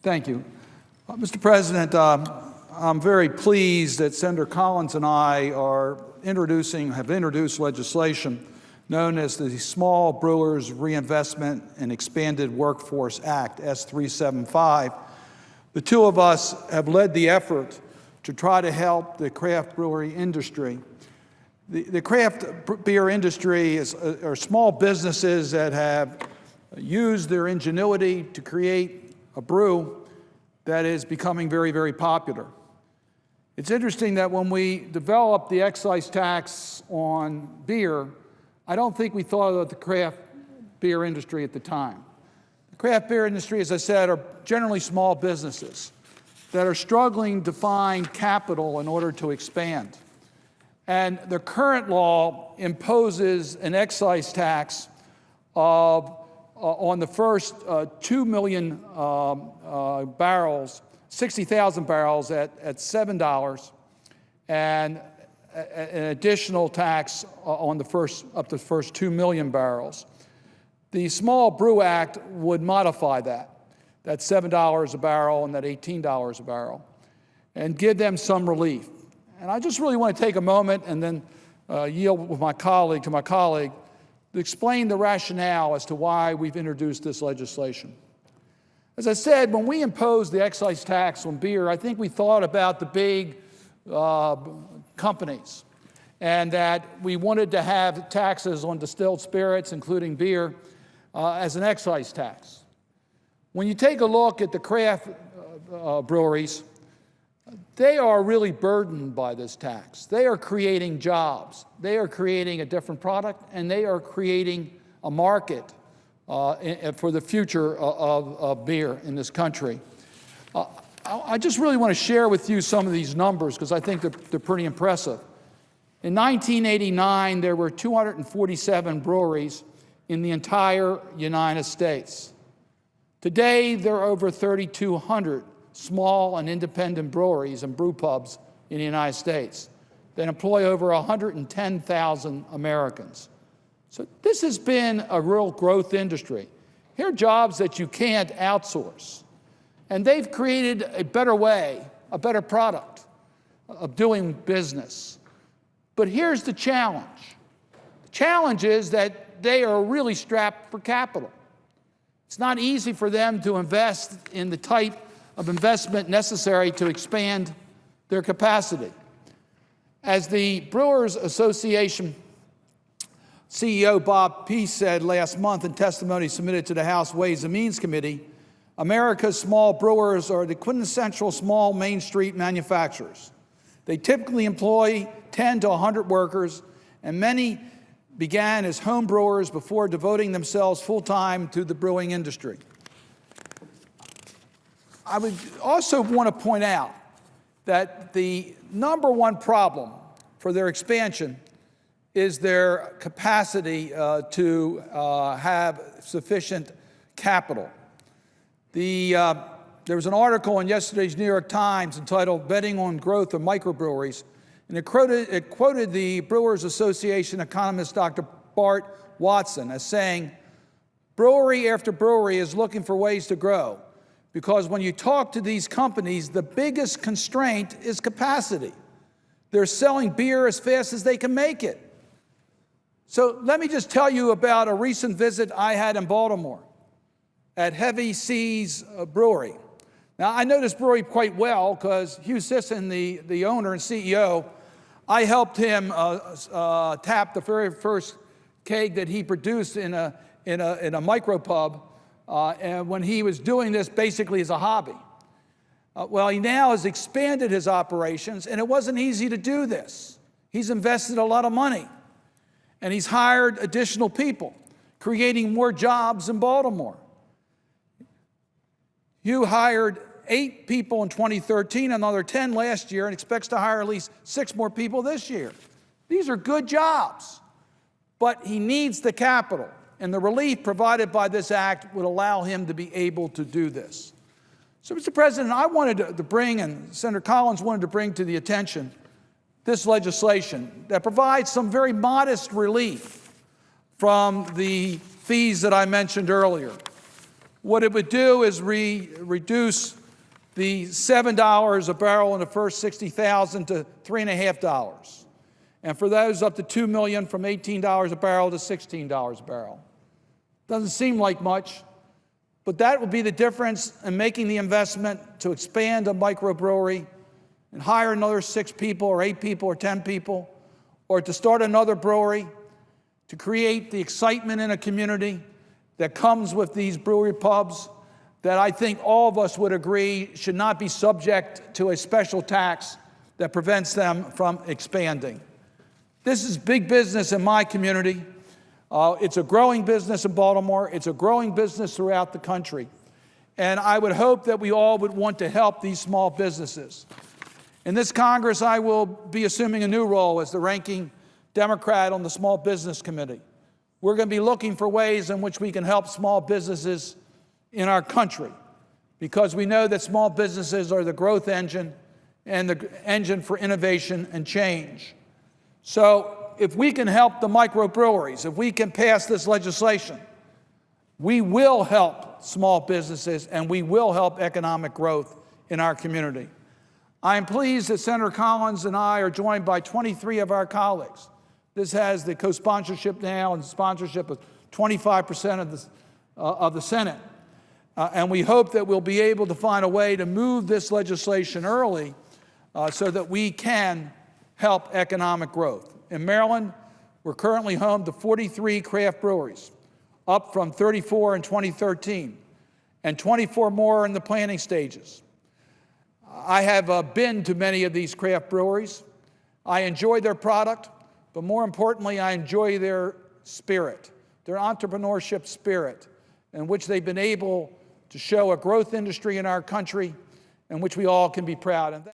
Thank you. Mr. President, I'm very pleased that Senator Collins and I have introduced legislation known as the Small Brewers Reinvestment and Expanded Workforce Act, S375. The two of us have led the effort to try to help the craft brewery industry. The craft beer industry are small businesses that have used their ingenuity to create a brew that is becoming very, very popular. It's interesting that when we developed the excise tax on beer, I don't think we thought of the craft beer industry at the time. The craft beer industry, as I said, are generally small businesses that are struggling to find capital in order to expand. And the current law imposes an excise tax on the first 2 million barrels, 60,000 barrels at $7, and an additional tax on the up to the first 2 million barrels. The Small Brew Act would modify that $7 a barrel and that $18 a barrel, and give them some relief. And I just really want to take a moment and then yield with my colleague to explain the rationale as to why we've introduced this legislation. As I said, when we imposed the excise tax on beer, I think we thought about the big companies, and that we wanted to have taxes on distilled spirits, including beer, as an excise tax. When you take a look at the craft breweries, they are really burdened by this tax. They are creating jobs. They are creating a different product, and they are creating a market for the future of beer in this country. I just really want to share with you some of these numbers because I think they're pretty impressive. In 1989, there were 247 breweries in the entire United States. Today, there are over 3,200 small and independent breweries and brew pubs in the United States that employ over 110,000 Americans. So this has been a real growth industry. Here are jobs that you can't outsource. And they've created a better way, a better product of doing business. But here's the challenge. The challenge is that they are really strapped for capital. It's not easy for them to invest in the type of investment necessary to expand their capacity. As the Brewers Association CEO Bob Pease said last month in testimony submitted to the House Ways and Means Committee, America's small brewers are the quintessential small Main Street manufacturers. They typically employ 10 to 100 workers, and many began as home brewers before devoting themselves full-time to the brewing industry. I would also want to point out that the number one problem for their expansion is their capacity to have sufficient capital. There was an article in yesterday's New York Times entitled "Betting on Growth of Microbreweries," and it quoted the Brewers Association economist Dr. Bart Watson as saying, "Brewery after brewery is looking for ways to grow. Because when you talk to these companies, the biggest constraint is capacity. They're selling beer as fast as they can make it." So let me just tell you about a recent visit I had in Baltimore at Heavy Seas Brewery. Now, I know this brewery quite well because Hugh Sisson, the owner and CEO, I helped him tap the very first keg that he produced in a micropub. And when he was doing this basically as a hobby. Well, he now has expanded his operations, and it wasn't easy to do this. He's invested a lot of money, and he's hired additional people, creating more jobs in Baltimore. Hugh hired 8 people in 2013, another 10 last year, and expects to hire at least 6 more people this year. These are good jobs, but he needs the capital. And the relief provided by this act would allow him to be able to do this. So, Mr. President, I wanted to bring, and Senator Collins wanted to bring to the attention, this legislation that provides some very modest relief from the fees that I mentioned earlier. What it would do is reduce the $7 a barrel in the first 60,000 to $3.50. And for those up to $2 million, from $18 a barrel to $16 a barrel. Doesn't seem like much, but that will be the difference in making the investment to expand a microbrewery and hire another 6 people or 8 people or 10 people, or to start another brewery, to create the excitement in a community that comes with these brewery pubs that I think all of us would agree should not be subject to a special tax that prevents them from expanding. This is big business in my community. It's a growing business in Baltimore. It's a growing business throughout the country. And I would hope that we all would want to help these small businesses. In this Congress, I will be assuming a new role as the ranking Democrat on the Small Business Committee. We're going to be looking for ways in which we can help small businesses in our country, because we know that small businesses are the growth engine and the engine for innovation and change. So if we can help the microbreweries, if we can pass this legislation, we will help small businesses and we will help economic growth in our community. I am pleased that Senator Collins and I are joined by 23 of our colleagues. This has the co-sponsorship now and sponsorship of 25% of the Senate. And we hope that we'll be able to find a way to move this legislation early so that we can help economic growth. In Maryland, we're currently home to 43 craft breweries, up from 34 in 2013, and 24 more in the planning stages. I have been to many of these craft breweries. I enjoy their product, but more importantly, I enjoy their spirit, their entrepreneurship spirit, in which they've been able to show a growth industry in our country in which we all can be proud of.